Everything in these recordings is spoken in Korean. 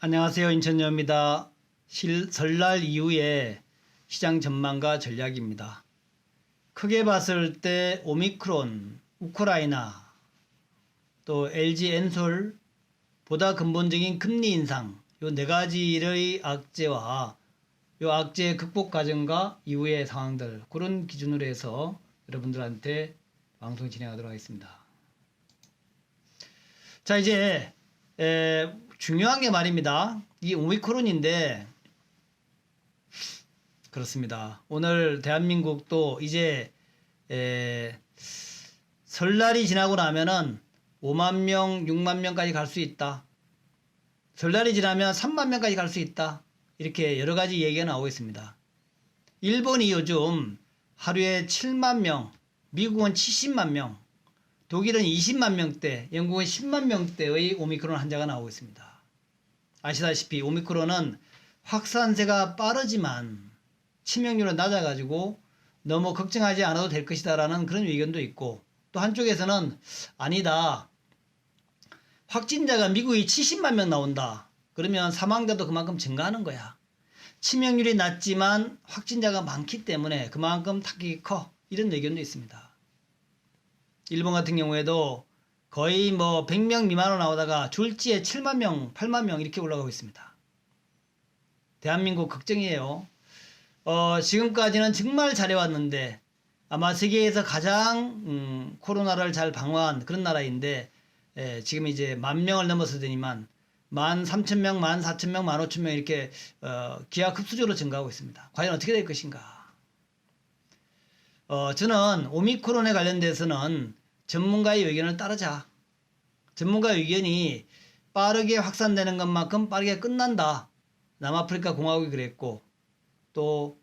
안녕하세요. 인천여입니다. 설날 이후에 시장 전망과 전략입니다. 크게 봤을 때 오미크론, 우크라이나, 또 LG 엔솔, 보다 근본적인 금리 인상, 요 네 가지의 악재와 요 악재 극복 과정과 이후의 상황들, 그런 기준으로 해서 여러분들한테 방송 진행하도록 하겠습니다. 자, 이제 중요한 게 말입니다. 이 오미크론인데 그렇습니다. 오늘 대한민국도 이제 설날이 지나고 나면은 5만 명, 6만 명까지 갈 수 있다. 설날이 지나면 3만 명까지 갈 수 있다. 이렇게 여러 가지 얘기가 나오고 있습니다. 일본이 요즘 하루에 7만 명, 미국은 70만 명, 독일은 20만 명대, 영국은 10만 명대의 오미크론 환자가 나오고 있습니다. 아시다시피 오미크론은 확산세가 빠르지만 치명률은 낮아가지고 너무 걱정하지 않아도 될 것이다 라는 그런 의견도 있고, 또 한쪽에서는 아니다, 확진자가 미국이 70만 명 나온다, 그러면 사망자도 그만큼 증가하는 거야, 치명률이 낮지만 확진자가 많기 때문에 그만큼 타격이 커, 이런 의견도 있습니다. 일본 같은 경우에도 거의 100명 미만으로 나오다가 졸지에 7만 명, 8만 명 이렇게 올라가고 있습니다. 대한민국 걱정이에요. 지금까지는 정말 잘해왔는데 아마 세계에서 가장 코로나를 잘 방어한 그런 나라인데, 지금 이제 10,000명을 넘어서더니만 13,000명, 14,000명, 15,000명 이렇게 기하급수적으로 증가하고 있습니다. 과연 어떻게 될 것인가? 저는 오미크론에 관련돼서는 전문가의 의견을 따르자. 전문가의 의견이 빠르게 확산되는 것만큼 빠르게 끝난다. 남아프리카 공화국이 그랬고, 또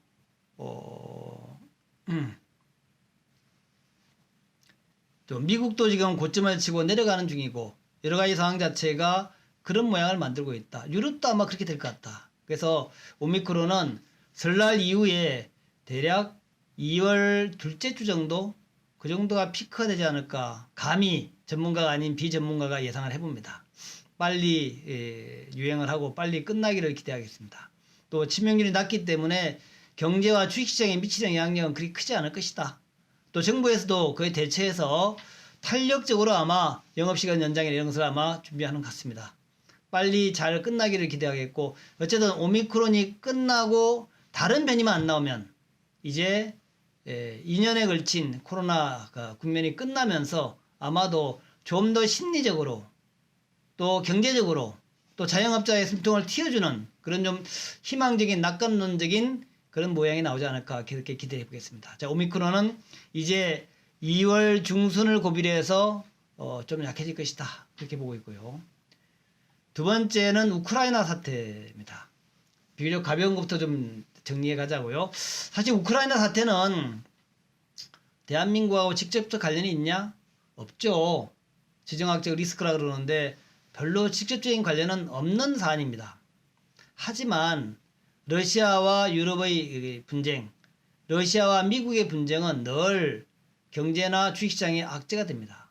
또 미국도 지금 고점을 치고 내려가는 중이고, 여러 가지 상황 자체가 그런 모양을 만들고 있다. 유럽도 아마 그렇게 될 것 같다. 그래서 오미크론은 설날 이후에 대략 2월 둘째 주 정도, 그 정도가 피크가 되지 않을까, 감히 전문가가 아닌 비전문가가 예상을 해봅니다. 빨리 유행을 하고 빨리 끝나기를 기대하겠습니다. 또 치명률이 낮기 때문에 경제와 주식시장에 미치는 영향력은 그리 크지 않을 것이다. 또 정부에서도 그에 대처해서 탄력적으로 아마 영업시간 연장이나 이런 것을 아마 준비하는 것 같습니다. 빨리 잘 끝나기를 기대하겠고, 어쨌든 오미크론이 끝나고 다른 변이만 안 나오면 이제 2년에 걸친 코로나 국면이 끝나면서 아마도 좀 더 심리적으로, 또 경제적으로, 또 자영업자의 숨통을 틔워주는 그런 좀 희망적인, 낙관론적인 그런 모양이 나오지 않을까, 그렇게 기대해 보겠습니다. 자, 오미크론은 이제 2월 중순을 고비로 해서 좀 약해질 것이다, 그렇게 보고 있고요. 두 번째는 우크라이나 사태입니다. 비교적 가벼운 것부터 좀 정리해 가자고요. 사실 우크라이나 사태는 대한민국하고 직접적 관련이 있냐? 없죠. 지정학적 리스크라 그러는데 별로 직접적인 관련은 없는 사안입니다. 하지만 러시아와 유럽의 분쟁, 러시아와 미국의 분쟁은 늘 경제나 주식시장의 악재가 됩니다.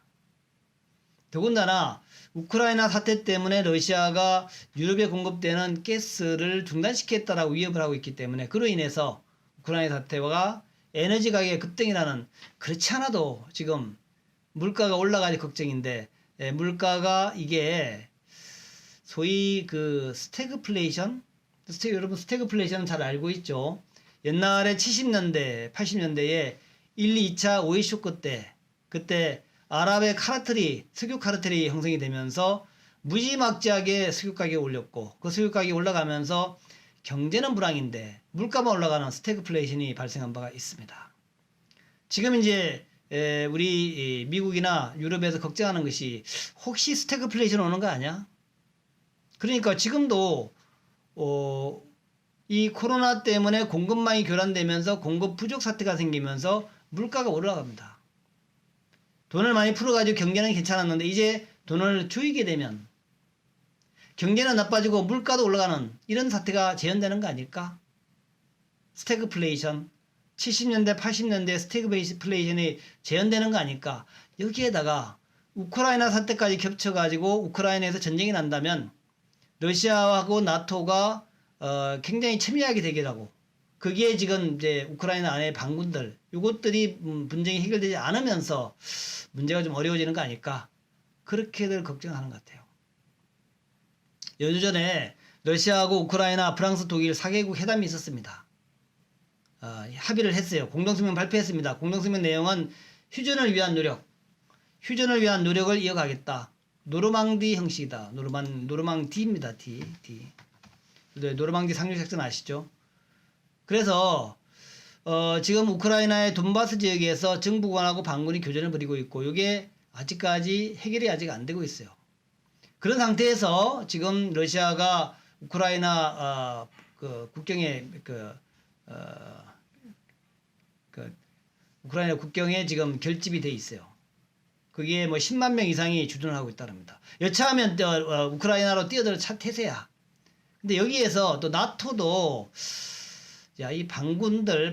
더군다나 우크라이나 사태 때문에 러시아가 유럽에 공급되는 가스를 중단시켰다라고 위협을 하고 있기 때문에, 그로 인해서 우크라이나 사태가 에너지 가격의 급등이라는, 그렇지 않아도 지금 물가가 올라가니 걱정인데, 물가가 이게 소위 그 스태그플레이션, 여러분 스태그플레이션은 잘 알고 있죠. 옛날에 70년대, 80년대에 1, 2차 오일 쇼크 때, 그때 아랍의 카르텔이, 석유 카르텔이 형성이 되면서 무지막지하게 석유 가격이 올렸고, 그 석유 가격이 올라가면서 경제는 불황인데 물가만 올라가는 스태그플레이션이 발생한 바가 있습니다. 지금 이제 우리 미국이나 유럽에서 걱정하는 것이, 혹시 스태그플레이션 오는 거 아니야? 그러니까 지금도 이 코로나 때문에 공급망이 교란되면서 공급 부족 사태가 생기면서 물가가 올라갑니다. 돈을 많이 풀어가지고 경제는 괜찮았는데 이제 돈을 조이게 되면 경제는 나빠지고 물가도 올라가는 이런 사태가 재현되는 거 아닐까? 스태그플레이션, 70년대 80년대 스태그플레이션이 재현되는 거 아닐까? 여기에다가 우크라이나 사태까지 겹쳐가지고 우크라이나에서 전쟁이 난다면 러시아하고 나토가 굉장히 첨예하게 대결하고 거기에 지금 이제 우크라이나 안에 반군들 이것들이 분쟁이 해결되지 않으면서 문제가 좀 어려워지는 거 아닐까 그렇게들 걱정하는 것 같아요. 연휴 전에 러시아하고 우크라이나, 프랑스, 독일 4개국 회담이 있었습니다. 합의를 했어요. 공동성명 발표했습니다. 공동성명 내용은 휴전을 위한 노력을 이어가겠다. 노르망디 형식이다. 노르망디입니다. D. 네, 노르망디 상륙작전 아시죠? 그래서 지금 우크라이나의 돈바스 지역에서 정부군하고 반군이 교전을 벌이고 있고 이게 아직까지 해결이 아직 안 되고 있어요. 그런 상태에서 지금 러시아가 우크라이나 그 국경에 우크라이나 국경에 지금 결집이 돼 있어요. 그게 뭐 10만 명 이상이 주둔을 하고 있다랍니다. 여차하면 우크라이나로 뛰어들 차 태세야. 근데 여기에서 또 나토도 이 반군들이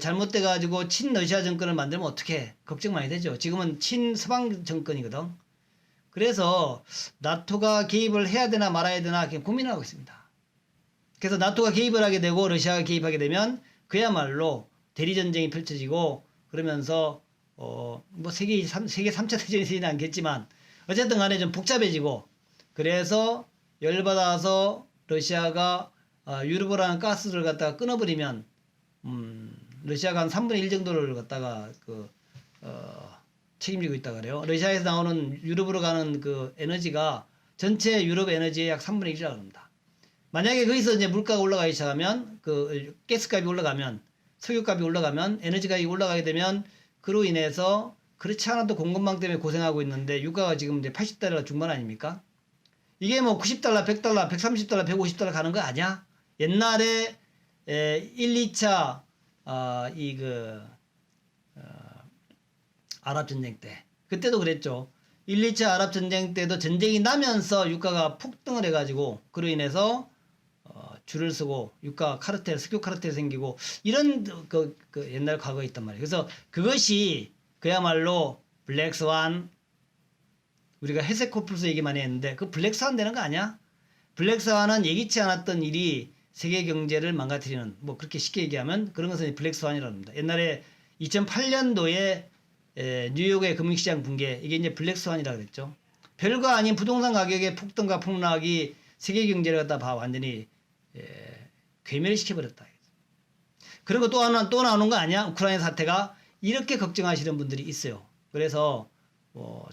잘못돼 가지고 친러시아 정권을 만들면 어떻게 걱정 많이 되죠. 지금은 친서방 정권이거든. 그래서 나토가 개입을 해야 되나 말아야 되나 고민을 하고 있습니다. 그래서 나토가 개입을 하게 되고 러시아가 개입하게 되면 그야말로 대리전쟁이 펼쳐지고 그러면서 뭐 세계 3차 대전이 되지는 않겠지만 어쨌든 간에 좀 복잡해지고 그래서 열받아서 러시아가 유럽으로 가스를 갖다가 끊어버리면 러시아가 한 3분의 1 정도를 갖다가 책임지고 있다 그래요. 러시아에서 나오는 유럽으로 가는 그 에너지가 전체 유럽 에너지의 약 3분의 1이라고 합니다. 만약에 거기서 이제 물가가 올라가기 시작하면 그 가스값이 올라가면 석유값이 올라가면 에너지값이 올라가게 되면 그로 인해서 그렇지 않아도 공급망 때문에 고생하고 있는데 유가가 지금 이제 80달러 중반 아닙니까? 이게 뭐 90달러, 100달러, 130달러, 150달러 가는 거 아니야? 옛날에 1, 2차 아랍전쟁 때 그때도 그랬죠. 1, 2차 아랍전쟁 때도 전쟁이 나면서 유가가 폭등을 해가지고 그로 인해서 줄을 서고 유가 카르텔, 석유 카르텔 생기고 이런 그 옛날 과거에 있단 말이에요. 그래서 그것이 그야말로 블랙스완 우리가 헤세코플스 얘기 많이 했는데 그 블랙스완 되는 거 아니야? 블랙스완은 예기치 않았던 일이 세계 경제를 망가뜨리는 뭐 그렇게 쉽게 얘기하면 그런 것은 블랙스완이라고 합니다. 옛날에 2008년도에 뉴욕의 금융시장 붕괴 이게 이제 블랙스완이라고 그랬죠. 별거 아닌 부동산 가격의 폭등과 폭락이 세계 경제를 갖다 완전히 괴멸시켜버렸다. 그런 거 또 나오는 거 아니야? 우크라이나 사태가 이렇게 걱정하시는 분들이 있어요. 그래서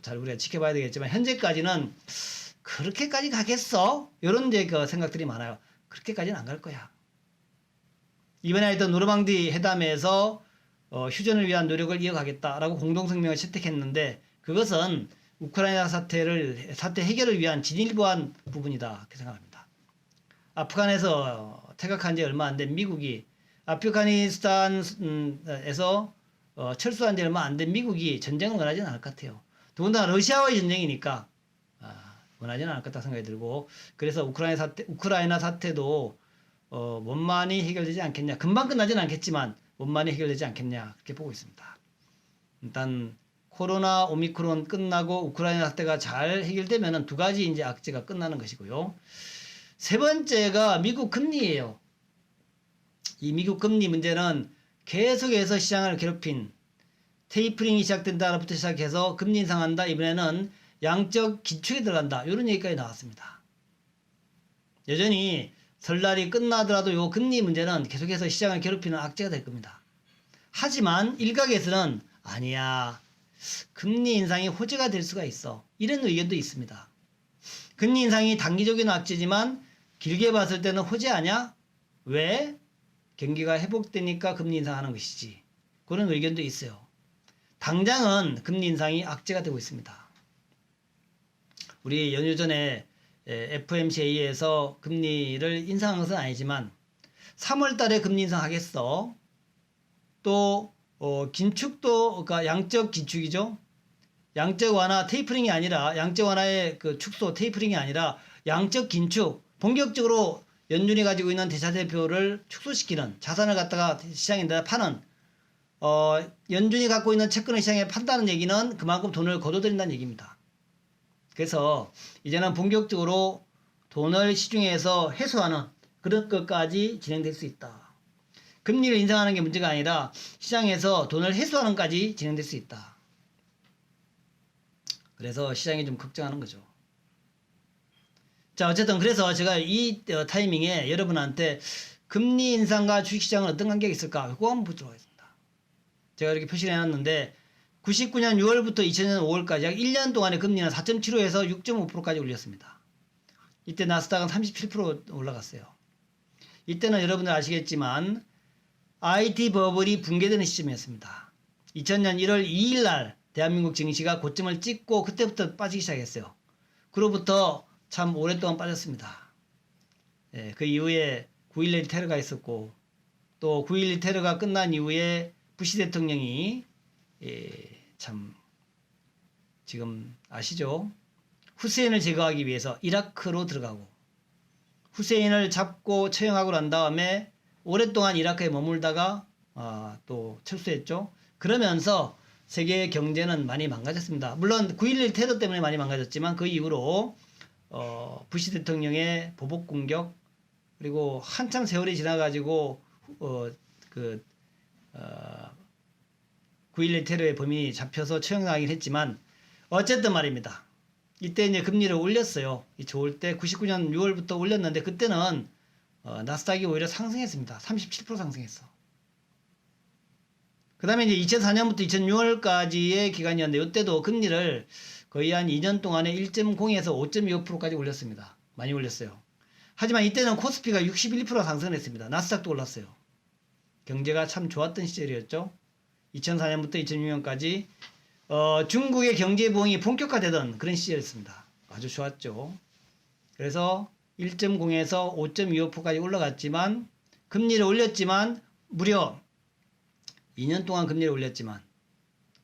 잘 우리가 지켜봐야 되겠지만 현재까지는 그렇게까지 가겠어? 이런 이제 그 생각들이 많아요. 그렇게까지는 안 갈 거야. 이번에 했던 노르망디 회담에서 휴전을 위한 노력을 이어가겠다라고 공동성명을 채택했는데 그것은 우크라이나 사태 해결을 위한 진일보한 부분이다. 그렇게 생각합니다. 아프간에서 퇴각한 지 얼마 안 된 미국이 아프가니스탄에서 철수한 지 얼마 안 된 미국이 전쟁을 원하지는 않을 것 같아요. 더군다나 러시아와의 전쟁이니까 원하지는 않을 것 같다 생각이 들고 그래서 우크라이나 사태도 원만히 해결되지 않겠냐. 금방 끝나지는 않겠지만 원만히 해결되지 않겠냐 그렇게 보고 있습니다. 일단 코로나 오미크론 끝나고 우크라이나 사태가 잘 해결되면은 두 가지 이제 악재가 끝나는 것이고요. 세 번째가 미국 금리예요. 이 미국 금리 문제는 계속해서 시장을 괴롭힌 테이퍼링이 시작된다부터 시작해서 금리 인상한다. 이번에는 양적 긴축에 들어간다. 이런 얘기까지 나왔습니다. 여전히 설날이 끝나더라도 이 금리 문제는 계속해서 시장을 괴롭히는 악재가 될 겁니다. 하지만 일각에서는 아니야. 금리 인상이 호재가 될 수가 있어. 이런 의견도 있습니다. 금리 인상이 단기적인 악재지만 길게 봤을 때는 호재 아니야? 왜? 경기가 회복되니까 금리 인상하는 것이지. 그런 의견도 있어요. 당장은 금리 인상이 악재가 되고 있습니다. 우리 연휴 전에 FOMC에서 금리를 인상한 것은 아니지만 3월 달에 금리 인상하겠어. 또 긴축도 그러니까 양적 긴축이죠. 양적 완화 테이퍼링이 아니라 양적 완화의 그 축소 테이퍼링이 아니라 양적 긴축 본격적으로 연준이 가지고 있는 대차대표를 축소시키는 자산을 갖다가 시장에다 파는 연준이 갖고 있는 채권을 시장에 판다는 얘기는 그만큼 돈을 거둬들인다는 얘기입니다. 그래서 이제는 본격적으로 돈을 시중에서 회수하는 그런 것까지 진행될 수 있다. 금리를 인상하는 게 문제가 아니라 시장에서 돈을 회수하는 까지 진행될 수 있다. 그래서 시장이 좀 걱정하는 거죠. 자, 어쨌든 그래서 제가 이 타이밍에 여러분한테 금리 인상과 주식시장은 어떤 관계가 있을까? 그거 한번 보도록 하겠습니다. 제가 이렇게 표시를 해놨는데 99년 6월부터 2000년 5월까지 약 1년 동안의 금리는 4.75에서 6.5%까지 올렸습니다. 이때 나스닥은 37% 올라갔어요. 이때는 여러분들 아시겠지만 IT 버블이 붕괴되는 시점이었습니다. 2000년 1월 2일 날 대한민국 증시가 고점을 찍고 그때부터 빠지기 시작했어요. 그로부터 참 오랫동안 빠졌습니다. 예, 그 이후에 9.11 테러가 있었고 또 9.11 테러가 끝난 이후에 부시 대통령이 참 지금 아시죠? 후세인을 제거하기 위해서 이라크로 들어가고 후세인을 잡고 처형하고 난 다음에 오랫동안 이라크에 머물다가 또 철수했죠. 그러면서 세계 경제는 많이 망가졌습니다. 물론 9.11 테러 때문에 많이 망가졌지만 그 이후로 부시 대통령의 보복 공격 그리고 한참 세월이 지나가지고 9.11 테러의 범인이 잡혀서 처형당하긴 했지만 어쨌든 말입니다. 이때 이제 금리를 올렸어요. 이 좋을 때 99년 6월부터 올렸는데 그때는 나스닥이 오히려 상승했습니다. 37% 상승했어. 그 다음에 이제 2004년부터 2006월까지의 기간이었는데 이때도 금리를 거의 한 2년 동안에 1.0에서 5.25%까지 올렸습니다. 많이 올렸어요. 하지만 이때는 코스피가 61% 상승을 했습니다. 나스닥도 올랐어요. 경제가 참 좋았던 시절이었죠. 2004년부터 2006년까지 중국의 경제 부흥이 본격화되던 그런 시절이었습니다. 아주 좋았죠. 그래서 1.0에서 5.25%까지 올라갔지만 금리를 올렸지만 무려 2년 동안 금리를 올렸지만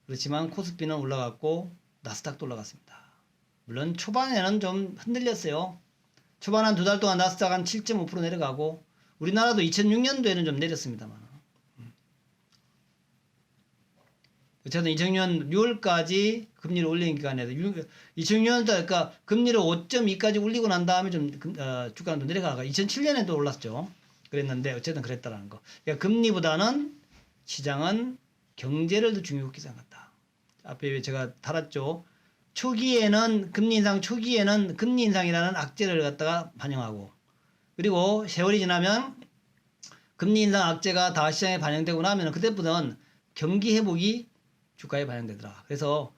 그렇지만 코스피는 올라갔고 나스닥도 올라갔습니다. 물론 초반에는 좀 흔들렸어요. 초반 한 두 달 동안 나스닥 한 7.5% 내려가고 우리나라도 2006년도에는 좀 내렸습니다만 어쨌든 2006년 6월까지 금리를 올린 기간에서 2006년도 그러니까 금리를 5.2까지 올리고 난 다음에 좀 주가는 좀 내려가가 2007년에도 올랐죠. 그랬는데 어쨌든 그랬다라는 거. 그러니까 금리보다는 시장은 경제를 더 중요하게 생각한다. 앞에 제가 달았죠. 초기에는 금리 인상 초기에는 금리 인상이라는 악재를 갖다가 반영하고 그리고 세월이 지나면 금리 인상 악재가 다 시장에 반영되고 나면 그때부터는 경기 회복이 주가에 반영되더라. 그래서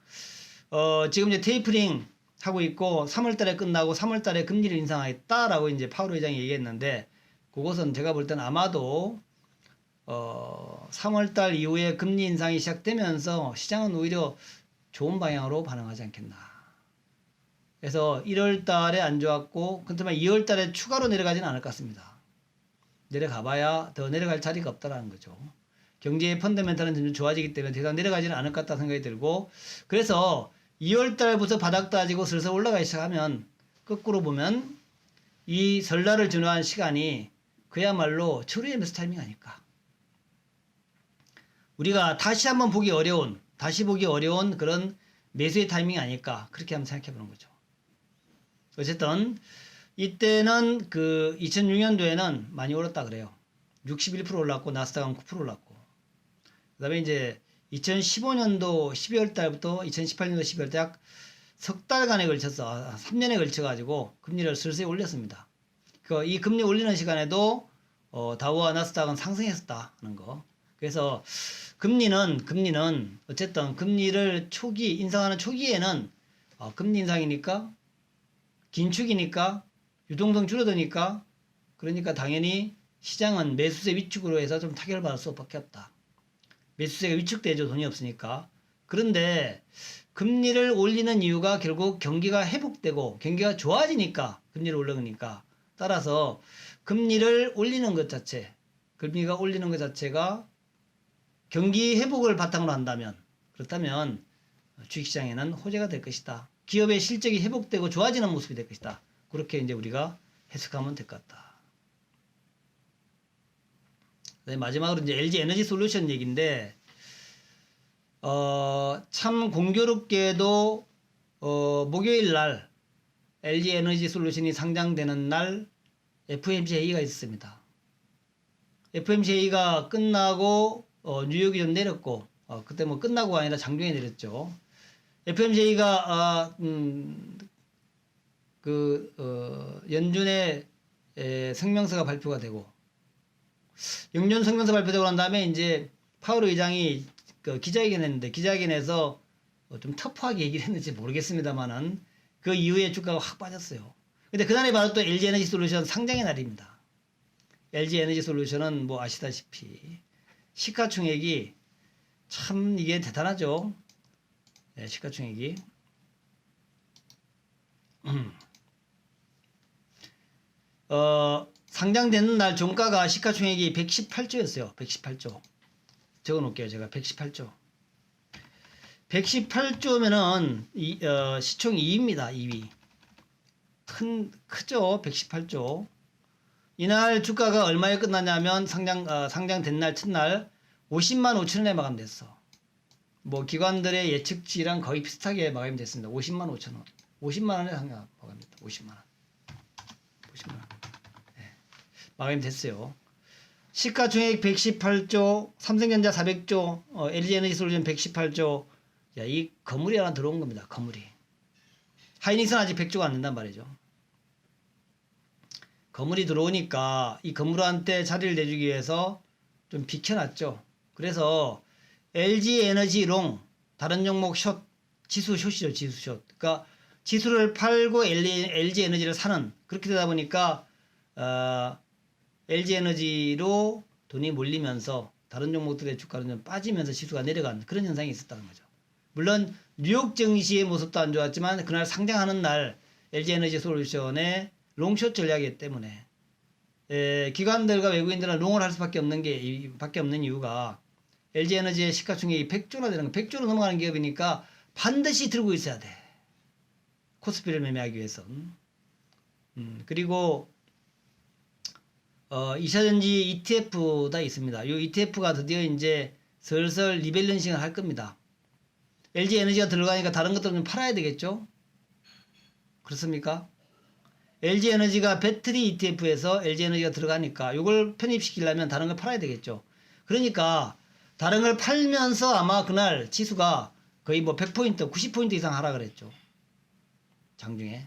지금 이제 테이퍼링 하고 있고 3월달에 끝나고 3월달에 금리를 인상하겠다라고 이제 파월 의장이 얘기했는데 그것은 제가 볼 때는 아마도 3월달 이후에 금리 인상이 시작되면서 시장은 오히려 좋은 방향으로 반응하지 않겠나. 그래서 1월달에 안 좋았고 그렇지만 2월달에 추가로 내려가지는 않을 것 같습니다. 내려가봐야 더 내려갈 자리가 없다라는 거죠. 경제의 펀더멘탈은 점점 좋아지기 때문에 더 이상 내려가지는 않을 것 같다 생각이 들고 그래서 2월달부터 바닥 따지고 슬슬 올라가기 시작하면 거꾸로 보면 이 설날을 준화한 시간이 그야말로 철우의 매수 타이밍 아닐까. 우리가 다시 보기 어려운 그런 매수의 타이밍이 아닐까 그렇게 한번 생각해 보는 거죠. 어쨌든 이때는 그 2006년도에는 많이 올랐다 그래요. 61% 올랐고 나스닥은 9% 올랐고 그 다음에 이제 2015년도 12월 달부터 2018년도 12월 달 약 석 달간에 걸쳐서 3년에 걸쳐 가지고 금리를 슬슬 올렸습니다. 이 금리 올리는 시간에도 다우와 나스닥은 상승했었다는 거. 그래서 금리는 어쨌든 금리를 인상하는 초기에는 금리 인상이니까 긴축이니까 유동성 줄어드니까 그러니까 당연히 시장은 매수세 위축으로 해서 좀 타격을 받을 수밖에 없다. 매수세가 위축되죠. 돈이 없으니까. 그런데 금리를 올리는 이유가 결국 경기가 회복되고 경기가 좋아지니까 금리를 올리니까 따라서 금리가 올리는 것 자체가 경기 회복을 바탕으로 한다면 그렇다면 주식시장에는 호재가 될 것이다. 기업의 실적이 회복되고 좋아지는 모습이 될 것이다. 그렇게 이제 우리가 해석하면 될 것 같다. 마지막으로 이제 LG 에너지 솔루션 얘기인데, 참 공교롭게도, 목요일 날 LG 에너지 솔루션이 상장되는 날 FOMC 회의가 있었습니다. FOMC 회의가 끝나고 뉴욕이 좀 내렸고 그때 뭐 끝나고가 아니라 장중에 내렸죠. FOMC 회의가 연준의 성명서가 발표가 되고 연준 성명서 발표되고 난 다음에 이제 파월 의장이 기자회견했는데 기자회견에서 좀 터프하게 얘기를 했는지 모르겠습니다만은 그 이후에 주가가 확 빠졌어요. 근데 그날이 바로 또 LG 에너지 솔루션 상장의 날입니다. LG 에너지 솔루션은 뭐 아시다시피 시가총액이 참 이게 대단하죠. 네, 시가총액이 상장되는 날 종가가 시가총액이 118조였어요. 118조. 적어 놓을게요. 제가 118조. 118조면은 시총 2위입니다. 2위. 크죠. 118조. 이날 주가가 얼마에 끝났냐면 상장된 날 첫날 50만 5천원에 마감됐어. 뭐 기관들의 예측치랑 거의 비슷하게 마감이 됐습니다. 50만 5천원. 50만 원에 상장 마감됐다. 50만 원. 50만 원. 네. 마감이 됐어요. 시가총액 118조, 삼성전자 400조, LG에너지솔루션 118조. 야, 이 건물이 하나 들어온 겁니다. 건물이. 하이닉스는 아직 100조가 안 된단 말이죠. 건물이 들어오니까 이 건물한테 자리를 내주기 위해서 좀 비켜놨죠. 그래서 LG에너지롱, 다른 종목 숏, 지수 숏이죠. 지수 숏. 그러니까 지수를 팔고 LG에너지를 사는, 그렇게 되다 보니까 LG에너지로 돈이 몰리면서 다른 종목들의 주가는 좀 빠지면서 지수가 내려간 그런 현상이 있었다는 거죠. 물론 뉴욕 증시의 모습도 안 좋았지만 그날 상장하는 날 LG에너지 솔루션의 롱숏 전략이기 때문에 기관들과 외국인들은 롱을 할 수밖에 없는 이유가 LG에너지의 시가총액이 100조나 되는 거, 100조로 넘어가는 기업이니까 반드시 들고 있어야 돼. 코스피를 매매하기 위해선. 그리고 2차전지 ETF가 있습니다. 이 ETF가 드디어 이제 슬슬 리밸런싱을 할 겁니다. LG에너지가 들어가니까 다른 것들은 좀 팔아야 되겠죠? 그렇습니까? LG에너지가 배터리 ETF에서 LG에너지가 들어가니까 이걸 편입시키려면 다른 걸 팔아야 되겠죠. 그러니까 다른 걸 팔면서 아마 그날 지수가 거의 뭐 100포인트, 90포인트 이상 하라 그랬죠. 장중에.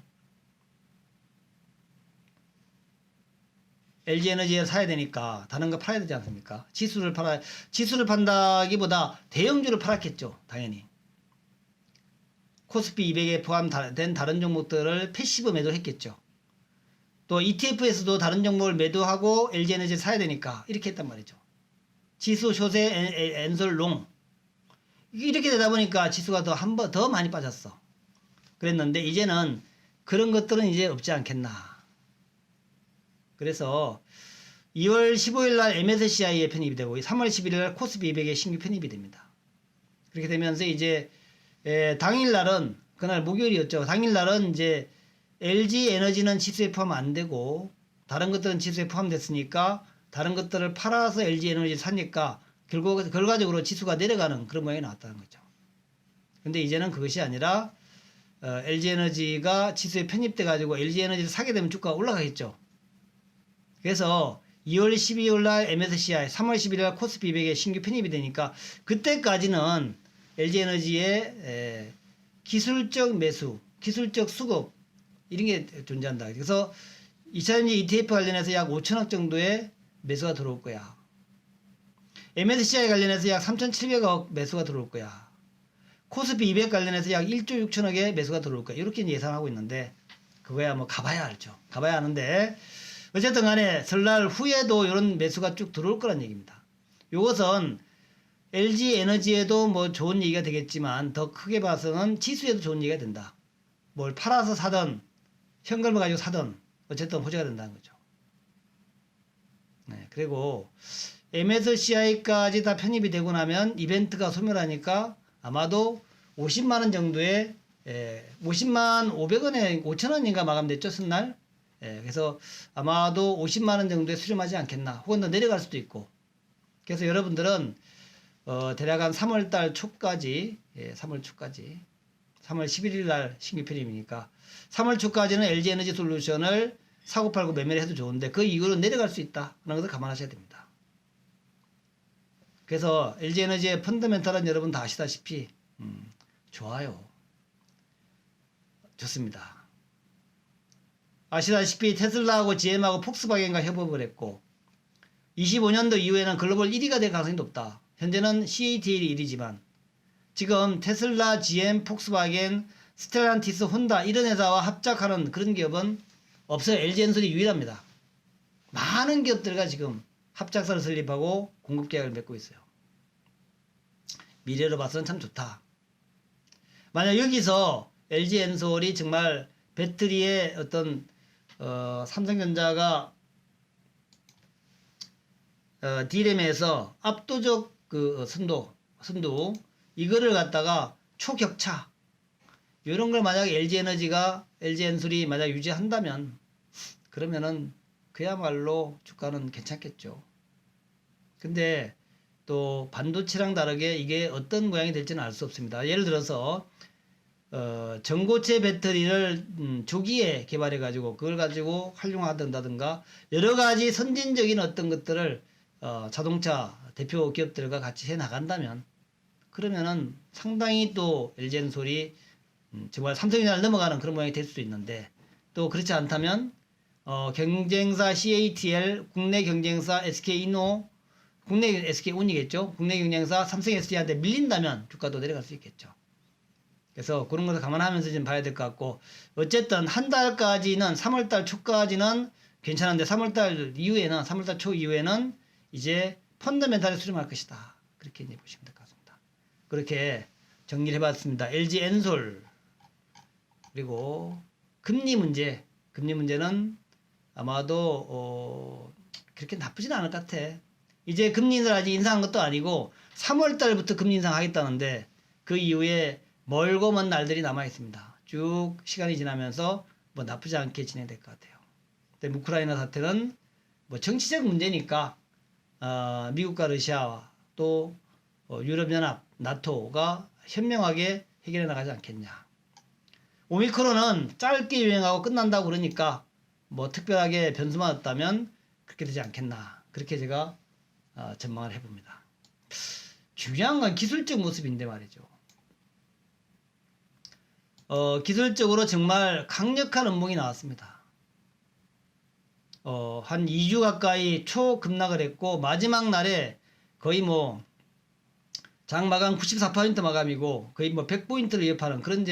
LG에너지에 사야 되니까 다른 거 팔아야 되지 않습니까? 지수를 판다기보다 대형주를 팔았겠죠. 당연히. 코스피 200에 포함된 다른 종목들을 패시브 매도를 했겠죠. 또 ETF에서도 다른 종목을 매도하고 LG에너지를 사야 되니까 이렇게 했단 말이죠. 지수 숏에 엔솔 롱. 이렇게 되다 보니까 지수가 더 많이 빠졌어. 그랬는데 이제는 그런 것들은 이제 없지 않겠나. 그래서 2월 15일 날 MSCI에 편입이 되고 3월 11일 날 코스피 200에 신규 편입이 됩니다. 그렇게 되면서 이제 당일날은 그날 목요일이었죠. 당일날은 이제 LG에너지는 지수에 포함 안 되고 다른 것들은 지수에 포함됐으니까 다른 것들을 팔아서 LG에너지를 사니까 결과적으로 지수가 내려가는 그런 모양이 나왔다는 거죠. 근데 이제는 그것이 아니라 LG에너지가 지수에 편입돼 가지고 LG에너지를 사게 되면 주가가 올라가겠죠. 그래서 2월 12일 날 MSCI, 3월 11일 날 코스피 200에 신규 편입이 되니까 그때까지는 LG에너지의 기술적 매수, 기술적 수급 이런 게 존재한다. 그래서 2차전지 ETF 관련해서 약 5천억 정도의 매수가 들어올 거야. MSCI 관련해서 약 3,700억 매수가 들어올 거야. 코스피 200 관련해서 약 1조 6천억의 매수가 들어올 거야. 이렇게 예상하고 있는데 그거야 뭐 가봐야 알죠. 가봐야 아는데 어쨌든 간에 설날 후에도 이런 매수가 쭉 들어올 거란 얘기입니다. 이것은 LG에너지에도 뭐 좋은 얘기가 되겠지만 더 크게 봐서는 지수에도 좋은 얘기가 된다. 뭘 팔아서 사든 현금을 가지고 사든 어쨌든 호재가 된다는 거죠. 네, 그리고 MSCI까지 다 편입이 되고 나면 이벤트가 소멸하니까 아마도 50만원 정도의 50만 500원에 5천원인가 마감됐죠. 첫날. 그래서 아마도 50만원 정도에 수렴하지 않겠나. 혹은 더 내려갈 수도 있고. 그래서 여러분들은 대략 한 3월달 초까지 3월 초까지 3월 11일 날 신규 편입이니까 3월 초까지는 LG에너지 솔루션을 사고 팔고 매매를 해도 좋은데 그 이후로 내려갈 수 있다 하는 것을 감안하셔야 됩니다. 그래서 LG에너지의 펀더멘탈은 여러분 다 아시다시피 좋아요. 좋습니다. 아시다시피 테슬라하고 GM하고 폭스바겐과 협업을 했고 25년도 이후에는 글로벌 1위가 될 가능성이 높다. 현재는 CATL이 1위지만 지금 테슬라, GM, 폭스바겐, 스텔란티스, 혼다 이런 회사와 합작하는 그런 기업은 없어요. LG엔솔이 유일합니다. 많은 기업들과 지금 합작사를 설립하고 공급 계약을 맺고 있어요. 미래로 봐서는 참 좋다. 만약 여기서 LG엔솔이 정말 배터리의 어떤 삼성전자가 D램에서 압도적 그 선도 이거를 갖다가 초격차 이런 걸 만약 LG엔솔이 만약 유지한다면 그러면은 그야말로 주가는 괜찮겠죠. 근데 또 반도체랑 다르게 이게 어떤 모양이 될지는 알 수 없습니다. 예를 들어서 전고체 배터리를 조기에 개발해 가지고 그걸 가지고 활용한다든가 여러 가지 선진적인 어떤 것들을 자동차 대표 기업들과 같이 해 나간다면 그러면은 상당히 또 LG엔솔이 정말 삼성전자를 넘어가는 그런 모양이 될 수도 있는데 또 그렇지 않다면 경쟁사 CATL, 국내 경쟁사 SK이노, 국내 SK온이겠죠. 국내 경쟁사 삼성 SD한테 밀린다면 주가도 내려갈 수 있겠죠. 그래서 그런 것을 감안하면서 좀 봐야 될 것 같고 어쨌든 한 달까지는 3월달 초까지는 괜찮은데 3월달 초 이후에는 이제 펀더멘탈에 수렴할 것이다. 그렇게 이제 보시면 될 것 같습니다. 그렇게 정리를 해봤습니다. LG엔솔 그리고 금리 문제는 아마도 그렇게 나쁘진 않을 것 같아. 이제 금리 인상을 아직 인상한 것도 아니고 3월달부터 금리 인상하겠다는데 그 이후에 멀고 먼 날들이 남아 있습니다. 쭉 시간이 지나면서 뭐 나쁘지 않게 진행될 것 같아요. 근데 우크라이나 사태는 뭐 정치적 문제니까 미국과 러시아와 또 유럽연합, 나토가 현명하게 해결해 나가지 않겠냐. 오미크론은 짧게 유행하고 끝난다고 그러니까 뭐 특별하게 변수만 없다면 그렇게 되지 않겠나. 그렇게 제가 전망을 해봅니다. 중요한 건 기술적 모습인데 말이죠. 기술적으로 정말 강력한 음봉이 나왔습니다. 한 2주 가까이 초급락을 했고 마지막 날에 거의 뭐 장 마감 94% 마감이고 거의 뭐 100포인트를 위협하는 그런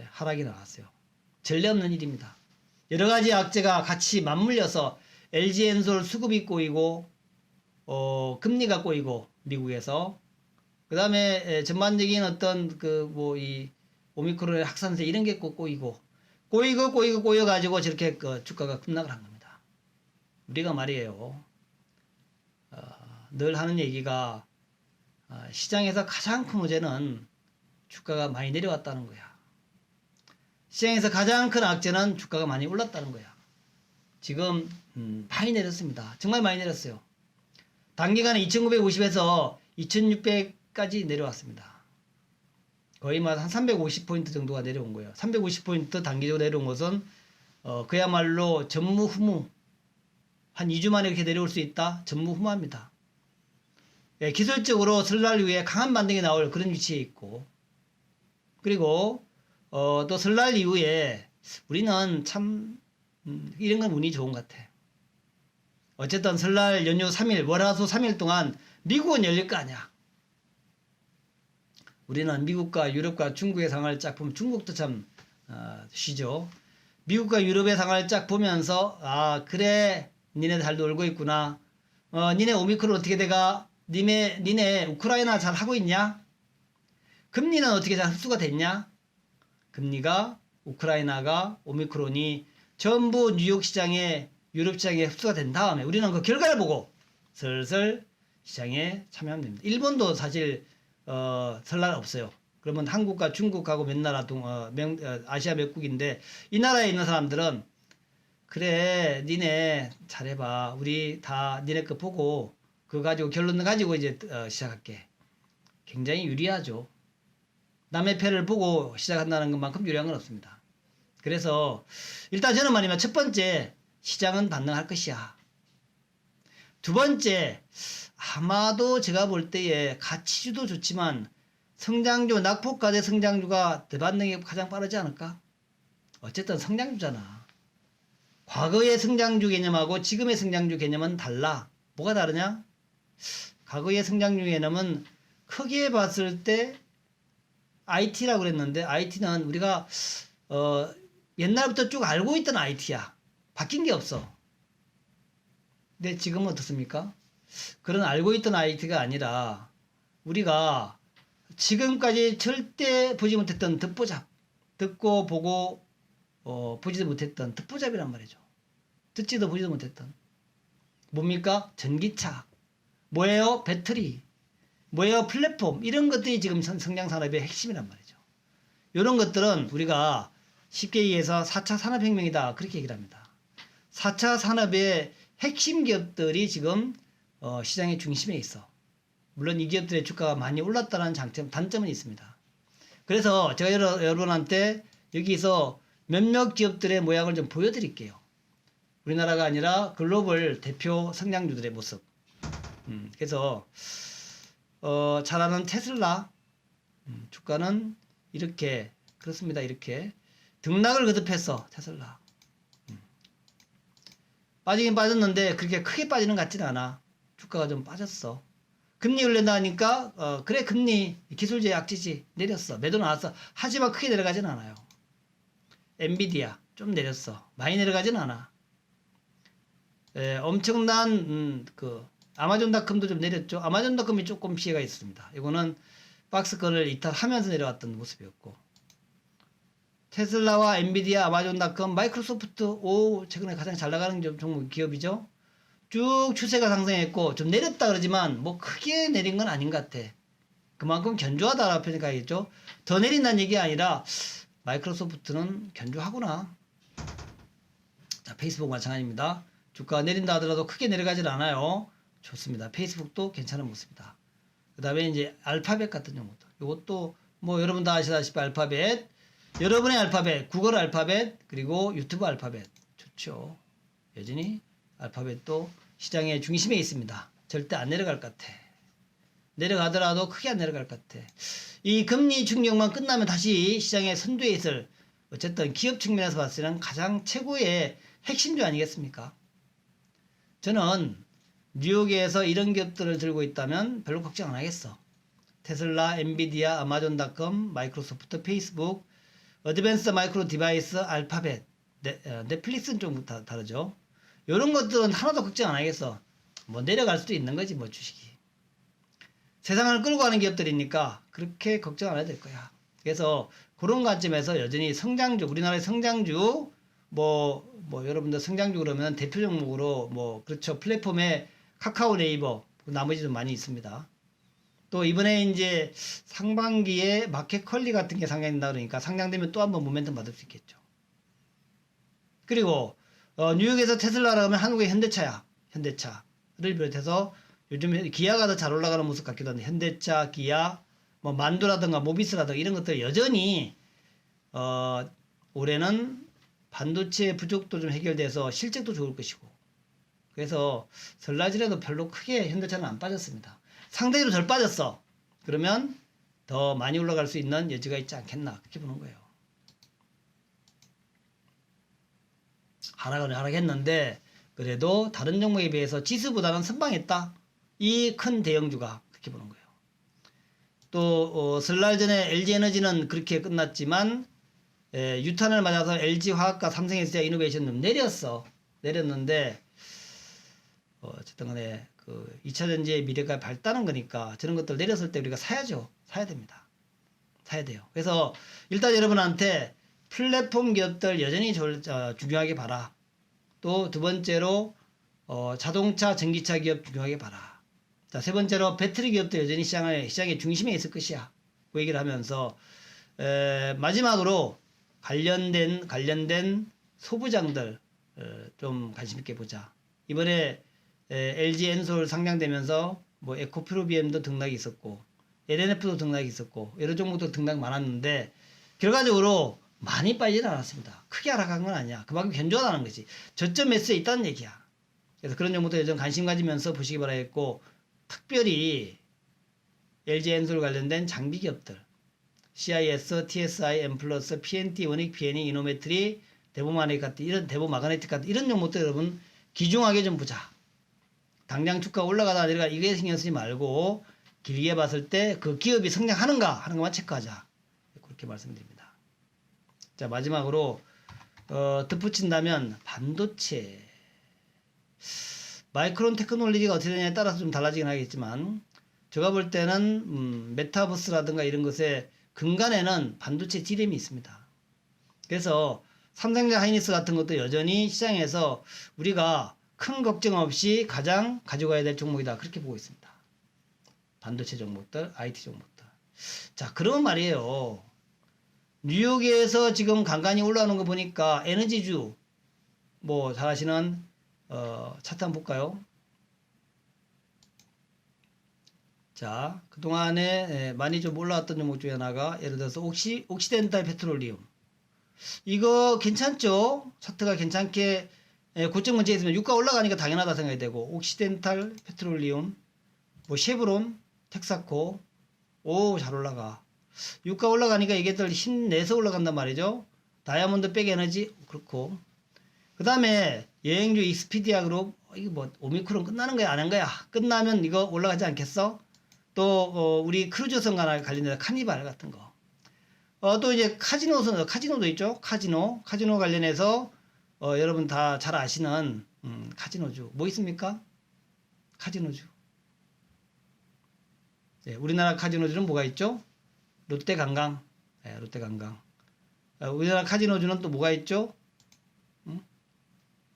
하락이 나왔어요. 전례 없는 일입니다. 여러 가지 악재가 같이 맞물려서 LG엔솔 수급이 꼬이고 금리가 꼬이고 미국에서 그 다음에 전반적인 어떤 이 오미크론의 확산세 이런 게 꼬이고 꼬여가지고 저렇게 주가가 급락을 한 겁니다. 우리가 말이에요. 늘 하는 얘기가 시장에서 가장 큰 문제는 주가가 많이 내려왔다는 거야. 시장에서 가장 큰 악재는 주가가 많이 올랐다는 거야. 지금 많이 내렸습니다. 정말 많이 내렸어요. 단기간에 2950에서 2600까지 내려왔습니다. 거의 한 350포인트 정도가 내려온 거예요. 350포인트 단기적으로 내려온 것은 그야말로 전무후무 한 2주 만에 이렇게 내려올 수 있다? 전무후무합니다. 예, 기술적으로 설날 이후에 강한 반등이 나올 그런 위치에 있고 그리고 또 설날 이후에 우리는 참 이런 건 운이 좋은 것 같아. 어쨌든 설날 연휴 3일 월화수 3일 동안 미국은 열릴 거 아니야. 우리는 미국과 유럽과 중국의 상황을 쫙 보면 중국도 참 쉬죠. 미국과 유럽의 상황을 쫙 보면서 그래 니네 잘 놀고 있구나. 니네 오미크론 어떻게 돼가? 니네 우크라이나 잘 하고 있냐? 금리는 어떻게 잘 흡수가 됐냐? 금리가 우크라이나가 오미크론이 전부 뉴욕 시장에 유럽 시장에 흡수가 된 다음에 우리는 그 결과를 보고 슬슬 시장에 참여하면 됩니다. 일본도 사실 설날 없어요. 그러면 한국과 중국하고 몇 나라 아시아 몇 국인데 이 나라에 있는 사람들은 그래 니네 잘해봐. 우리 다 니네 거 보고 그거 가지고 결론 가지고 이제 시작할게. 굉장히 유리하죠. 남의 패를 보고 시작한다는 것만큼 유리한 건 없습니다. 그래서 일단 저는 말이면 첫 번째 시장은 반등할 것이야. 두 번째 아마도 제가 볼 때에 가치주도 좋지만 성장주, 낙폭과대 성장주가 대반등이 가장 빠르지 않을까? 어쨌든 성장주잖아. 과거의 성장주 개념하고 지금의 성장주 개념은 달라. 뭐가 다르냐? 과거의 성장주 개념은 크게 봤을 때 IT라고 그랬는데 IT는 우리가 옛날부터 쭉 알고 있던 IT야. 바뀐 게 없어. 근데 지금은 어떻습니까? 그런 알고 있던 IT가 아니라 우리가 지금까지 절대 보지 못했던 듣보잡, 듣고 보고 보지도 못했던 듣보잡이란 말이죠. 듣지도 보지도 못했던 뭡니까? 전기차, 뭐예요? 배터리, 뭐예요? 플랫폼, 이런 것들이 지금 성장산업의 핵심이란 말이죠. 이런 것들은 우리가 쉽게 얘기해서 4차 산업혁명이다, 그렇게 얘기를 합니다. 4차 산업의 핵심 기업들이 지금 시장의 중심에 있어. 물론 이 기업들의 주가가 많이 올랐다는 단점은 있습니다. 그래서 제가 여러분한테 여기서 몇몇 기업들의 모양을 좀 보여드릴게요. 우리나라가 아니라 글로벌 대표 성장주들의 모습. 그래서 잘 아는 테슬라 주가는 이렇게 그렇습니다. 이렇게 등락을 거듭했어. 테슬라. 빠지긴 빠졌는데 그렇게 크게 빠지는 것 같지는 않아. 주가가 좀 빠졌어. 금리 올린다니까 그래 금리 기술제 약지지 내렸어. 매도 나왔어. 하지만 크게 내려가지는 않아요. 엔비디아 좀 내렸어. 많이 내려가지는 않아. 엄청난 그 아마존닷컴도 좀 내렸죠. 아마존닷컴이 조금 피해가 있습니다. 이거는 박스권을 이탈하면서 내려왔던 모습이었고, 테슬라와 엔비디아, 아마존닷컴, 마이크로소프트, 최근에 가장 잘 나가는 종목 기업이죠. 쭉 추세가 상승했고 좀 내렸다 그러지만 뭐 크게 내린 건 아닌 것 같아. 그만큼 견조하다라고 평가하겠죠. 더 내린다는 얘기 아니라 마이크로소프트는 견조하구나. 자, 페이스북 마찬가지입니다. 주가가 내린다 하더라도 크게 내려가질 않아요. 좋습니다. 페이스북도 괜찮은 모습이다. 그 다음에 이제 알파벳 같은 경우도 이것도 뭐 여러분 다 아시다시피 알파벳, 여러분의 알파벳, 구글 알파벳, 그리고 유튜브 알파벳 좋죠. 여전히 알파벳도 시장의 중심에 있습니다. 절대 안 내려갈 것 같아. 내려가더라도 크게 안 내려갈 것 같아. 이 금리 충격만 끝나면 다시 시장의 선두에 있을, 어쨌든 기업 측면에서 봤을 때는 가장 최고의 핵심주 아니겠습니까? 저는 뉴욕에서 이런 기업들을 들고 있다면 별로 걱정 안 하겠어. 테슬라, 엔비디아, 아마존닷컴, 마이크로소프트, 페이스북, 어드밴스 마이크로 디바이스, 알파벳, 넷플릭스는 좀 다르죠. 이런 것들은 하나도 걱정 안 하겠어. 뭐 내려갈 수도 있는 거지 뭐 주식이. 세상을 끌고 가는 기업들이니까 그렇게 걱정 안 해도 될 거야. 그래서 그런 관점에서 여전히 성장주, 우리나라의 성장주, 여러분들 성장주 그러면 대표 종목으로 그렇죠. 플랫폼에 카카오, 네이버, 나머지도 많이 있습니다. 또 이번에 이제 상반기에 마켓 컬리 같은 게 상장된다 그러니까 상장되면 또 한번 모멘텀 받을 수 있겠죠. 그리고 뉴욕에서 테슬라라 하면 한국의 현대차야. 현대차를 비롯해서 요즘 기아가 더 잘 올라가는 모습 같기도 한데 현대차, 기아, 만두라든가 모비스라든가 이런 것들 여전히 올해는 반도체 부족도 좀 해결돼서 실적도 좋을 것이고, 그래서 설날이라도 별로 크게 현대차는 안 빠졌습니다. 상대적으로 덜 빠졌어. 그러면 더 많이 올라갈 수 있는 여지가 있지 않겠나 그렇게 보는 거예요. 하락은 하락했는데 그래도 다른 종목에 비해서 지수보다는 선방했다. 이 큰 대형주가 그렇게 보는 거예요. 또 설날 전에 LG에너지는 그렇게 끝났지만 유탄을 맞아서 LG화학과 삼성에서 이노베이션 좀 내렸는데 어쨌든 간에 그 2차전지의 미래가 밝다는 거니까 저런 것들 내렸을 때 우리가 사야죠. 사야 됩니다. 사야 돼요. 그래서 일단 여러분한테 플랫폼 기업들 여전히 중요하게 봐라. 또 두 번째로 자동차, 전기차 기업 중요하게 봐라. 자, 세 번째로 배터리 기업도 여전히 시장의 중심에 있을 것이야. 그 얘기를 하면서 마지막으로 관련된 소부장들 좀 관심 있게 보자. 이번에 LG 엔솔 상장되면서 에코프로비엠도 등락이 있었고, LNF도 등락이 있었고 여러 종목도 등락 많았는데 결과적으로 많이 빠지진 않았습니다. 크게 하락한 건 아니야. 그만큼 견조하다는 거지. 저점 매수에 있다는 얘기야. 그래서 그런 종목도 여전 관심 가지면서 보시기 바라겠고, 특별히 LG엔솔 관련된 장비 기업들, CIS, TSI, M+, PNT, 원익, PNE, 이노메트리, 대보마그네틱 같은 이런 종목들 여러분 귀중하게 좀 보자. 당장 주가 올라가다 내려가 이게 신경 쓰지 말고 길게 봤을 때 그 기업이 성장하는가 하는 것만 체크하자. 그렇게 말씀드립니다. 자, 마지막으로 덧붙인다면 반도체, 마이크론 테크놀로지가 어떻게 되냐에 따라서 좀 달라지긴 하겠지만 제가 볼 때는 메타버스라든가 이런 것의 근간에는 반도체 디램이 있습니다. 그래서 삼성전자 하이닉스 같은 것도 여전히 시장에서 우리가 큰 걱정 없이 가장 가져가야 될 종목이다. 그렇게 보고 있습니다. 반도체 종목들, IT 종목들. 자, 그러면 말이에요. 뉴욕에서 지금 간간히 올라오는 거 보니까 에너지주, 뭐 잘 아시는 차트 한번 볼까요? 자, 그동안에 많이 좀 올라왔던 종목 중에 하나가 예를 들어서 옥시덴탈 페트롤리움. 이거 괜찮죠? 차트가 괜찮게 고점 근처에 있으면 유가 올라가니까 당연하다 생각이 되고, 옥시덴탈 페트롤리움, 뭐 쉐브론, 텍사코, 오, 잘 올라가. 유가 올라가니까 이게들 힘내서 올라간단 말이죠. 다이아몬드 백 에너지, 그렇고. 그 다음에 여행주 익스피디아 그룹, 이게 뭐 오미크론 끝나는 거야 안 한 거야? 끝나면 이거 올라가지 않겠어? 또 우리 크루즈선 관련해서 카니발 같은 거. 또 이제 카지노도 있죠. 카지노 관련해서 여러분 다 잘 아시는 카지노주 뭐 있습니까? 카지노주. 네, 우리나라 카지노주는 뭐가 있죠? 롯데관광. 네, 롯데관광. 우리나라 카지노주는 또 뭐가 있죠?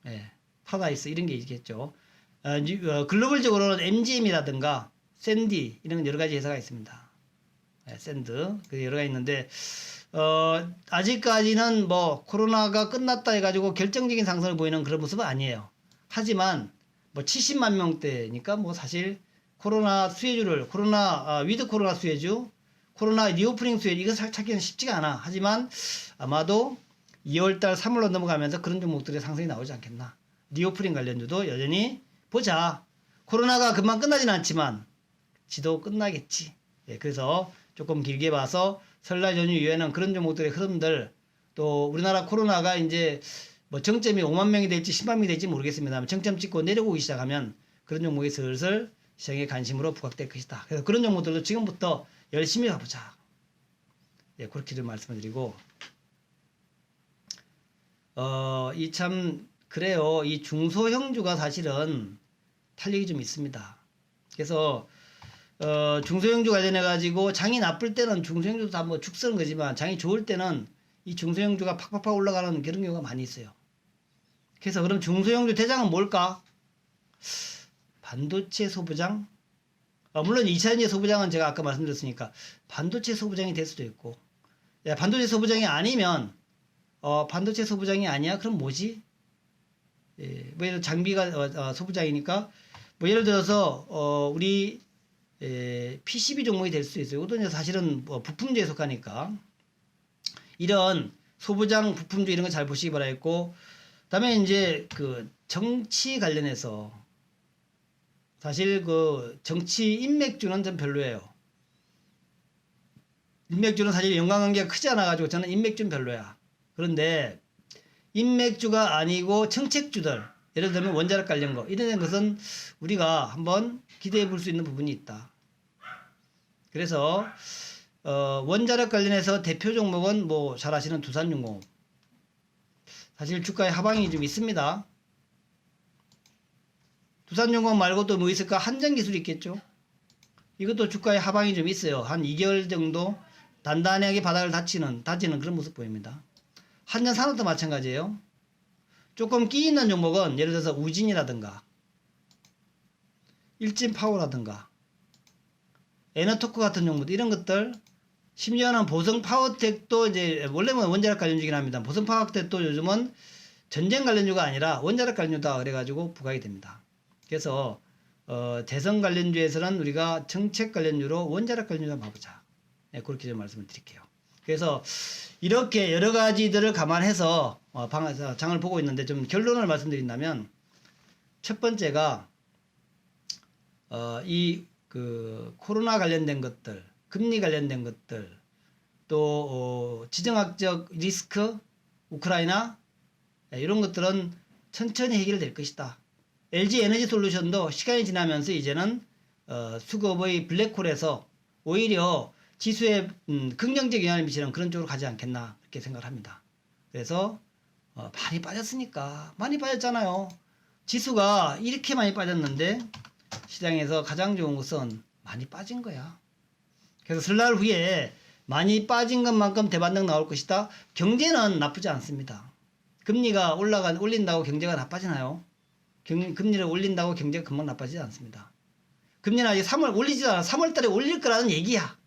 네, 파라다이스 이런 게 있겠죠. 글로벌적으로는 MGM이라든가 샌디 이런 여러 가지 회사가 있습니다. 네, 샌드 그 여러 가지 있는데 아직까지는 뭐 코로나가 끝났다 해가지고 결정적인 상승을 보이는 그런 모습은 아니에요. 하지만 뭐 70만 명대니까 뭐 사실 코로나 수혜주를 위드 코로나 수혜주, 코로나 리오프닝 수혜주 이거 찾기는 쉽지가 않아. 하지만 아마도 2월달 3월로 넘어가면서 그런 종목들의 상승이 나오지 않겠나. 리오프닝 관련주도 여전히 보자. 코로나가 금방 끝나지는 않지만 지도 끝나겠지. 예, 그래서 조금 길게 봐서 설날 연휴 이후에는 그런 종목들의 흐름들, 또 우리나라 코로나가 이제 뭐 정점이 5만 명이 될지 10만 명이 될지 모르겠습니다만 정점 찍고 내려오기 시작하면 그런 종목이 슬슬 시장의 관심으로 부각될 것이다. 그래서 그런 종목들도 지금부터 열심히 가보자. 예, 그렇게 좀 말씀을 드리고, 이 참 그래요. 이 중소형주가 사실은 탄력이 좀 있습니다. 그래서 중소형주 관련해 가지고 장이 나쁠 때는 중소형주도 다 뭐 죽쓰는 거지만 장이 좋을 때는 이 중소형주가 팍팍팍 올라가는 그런 경우가 많이 있어요. 그래서 그럼 중소형주 대장은 뭘까? 반도체 소부장? 물론 2차전지 소부장은 제가 아까 말씀드렸으니까 반도체 소부장이 될 수도 있고, 야, 반도체 소부장이 아니면 반도체 소부장이 아니야? 그럼 뭐지? 예, 뭐 예를 들어 장비가 소부장이니까 뭐 예를 들어서 우리 PCB 종목이 될 수 있어요. 이것도 사실은 뭐 부품주에 속하니까 이런 소부장 부품주 이런 거 잘 보시기 바라겠고, 그다음에 이제 그 정치 관련해서 사실 그 정치 인맥주는 좀 별로예요. 인맥주는 사실 연관관계가 크지 않아 가지고 저는 인맥주는 별로야. 그런데 인맥주가 아니고 정책주들, 예를 들면 원자력 관련 거 이런 것은 우리가 한번 기대해 볼 수 있는 부분이 있다. 그래서 원자력 관련해서 대표 종목은 뭐 잘 아시는 두산중공업. 사실 주가의 하방이 좀 있습니다. 두산중공업 말고 또 뭐 있을까? 한전기술이 있겠죠. 이것도 주가의 하방이 좀 있어요. 한 2개월 정도 단단하게 바닥을 다지는 그런 모습 보입니다. 한전산업도 마찬가지예요. 조금 끼 있는 종목은 예를 들어서 우진이라든가 일진파워라든가 에너토크 같은 종목들 이런 것들, 심지어는 보성파워텍도 이제 원래는 원자력 관련주긴 합니다. 보성파워텍도 요즘은 전쟁 관련주가 아니라 원자력 관련주다 그래가지고 부각이 됩니다. 그래서 대선 관련주에서는 우리가 정책 관련주로 원자력 관련주 한번 봐보자. 네, 그렇게 좀 말씀을 드릴게요. 그래서 이렇게 여러 가지들을 감안해서 장을 보고 있는데 좀 결론을 말씀드린다면 첫 번째가 이 코로나 관련된 것들, 금리 관련된 것들, 또 지정학적 리스크, 우크라이나 이런 것들은 천천히 해결될 것이다. LG 에너지 솔루션도 시간이 지나면서 이제는 수급의 블랙홀에서 오히려 지수에 긍정적 영향을 미치는 그런 쪽으로 가지 않겠나 이렇게 생각을 합니다. 그래서 많이 빠졌으니까 많이 빠졌잖아요. 지수가 이렇게 많이 빠졌는데 시장에서 가장 좋은 것은 많이 빠진 거야. 그래서 설날 후에 많이 빠진 것만큼 대반등 나올 것이다. 경제는 나쁘지 않습니다. 금리가 올린다고 경제가 나빠지나요? 금리를 올린다고 경제가 금방 나빠지지 않습니다. 금리는 아직 3월 올리지도 않아. 3월 달에 올릴 거라는 얘기야.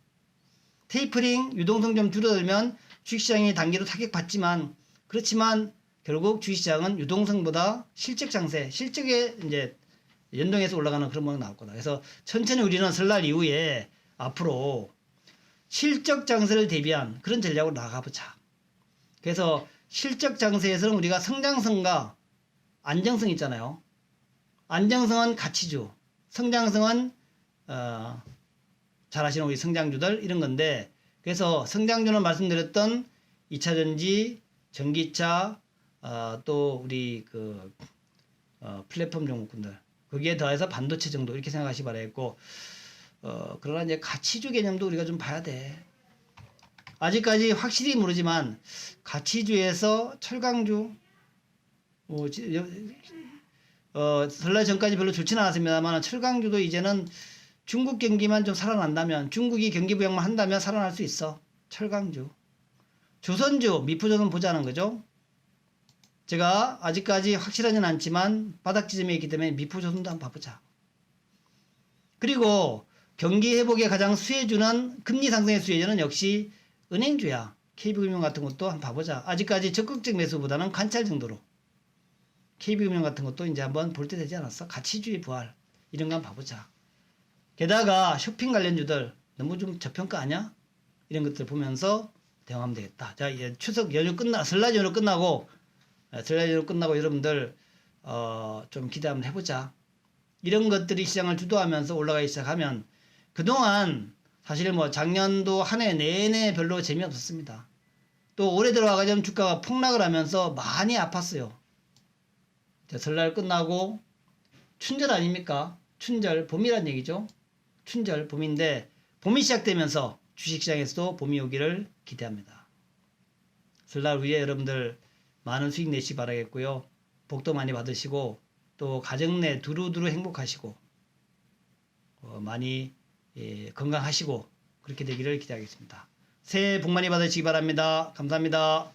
테이퍼링, 유동성 좀 줄어들면 주식시장이 단기로 타격받지만, 그렇지만 결국 주식시장은 유동성보다 실적 장세, 실적에 이제 연동해서 올라가는 그런 모양 나올 거다. 그래서 천천히 우리는 설날 이후에 앞으로 실적 장세를 대비한 그런 전략으로 나가보자. 그래서 실적 장세에서는 우리가 성장성과 안정성 있잖아요. 안정성은 가치주, 성장성은 잘 아시는 우리 성장주들 이런 건데, 그래서 성장주는 말씀드렸던 2차전지, 전기차, 또 우리 플랫폼 종목군들, 거기에 더해서 반도체 정도 이렇게 생각하시 바라겠고, 그러나 이제 가치주 개념도 우리가 좀 봐야 돼. 아직까지 확실히 모르지만 가치주에서 철강주, 설날 전까지 별로 좋지는 않았습니다만 철강주도 이제는 중국 경기만 좀 살아난다면, 중국이 경기 부양만 한다면 살아날 수 있어. 철강주. 조선주, 미프조선 보자는 거죠. 제가 아직까지 확실하진 않지만 바닥 지점에 있기 때문에 미프조선도 한번 봐보자. 그리고 경기 회복에 가장 수혜주는, 금리 상승의 수혜주는 역시 은행주야. KB금융 같은 것도 한번 봐보자. 아직까지 적극적 매수보다는 관찰 정도로. KB금융 같은 것도 이제 한번 볼 때 되지 않았어? 가치주의 부활. 이런 거 한번 봐보자. 게다가 쇼핑 관련주들 너무 좀 저평가 아니야? 이런 것들 보면서 대응하면 되겠다. 자, 추석 연휴 설날 연휴 끝나고 여러분들 좀 기대 한번 해보자. 이런 것들이 시장을 주도하면서 올라가기 시작하면, 그동안 사실 작년도 한 해 내내 별로 재미없었습니다. 또 올해 들어와가지고 주가가 폭락을 하면서 많이 아팠어요. 자, 설날 끝나고 춘절 아닙니까? 춘절, 봄이란 얘기죠. 춘절, 봄인데 봄이 시작되면서 주식시장에서도 봄이 오기를 기대합니다. 설날 후에 여러분들 많은 수익 내시기 바라겠고요. 복도 많이 받으시고 또 가정 내 두루두루 행복하시고 많이 건강하시고 그렇게 되기를 기대하겠습니다. 새해 복 많이 받으시기 바랍니다. 감사합니다.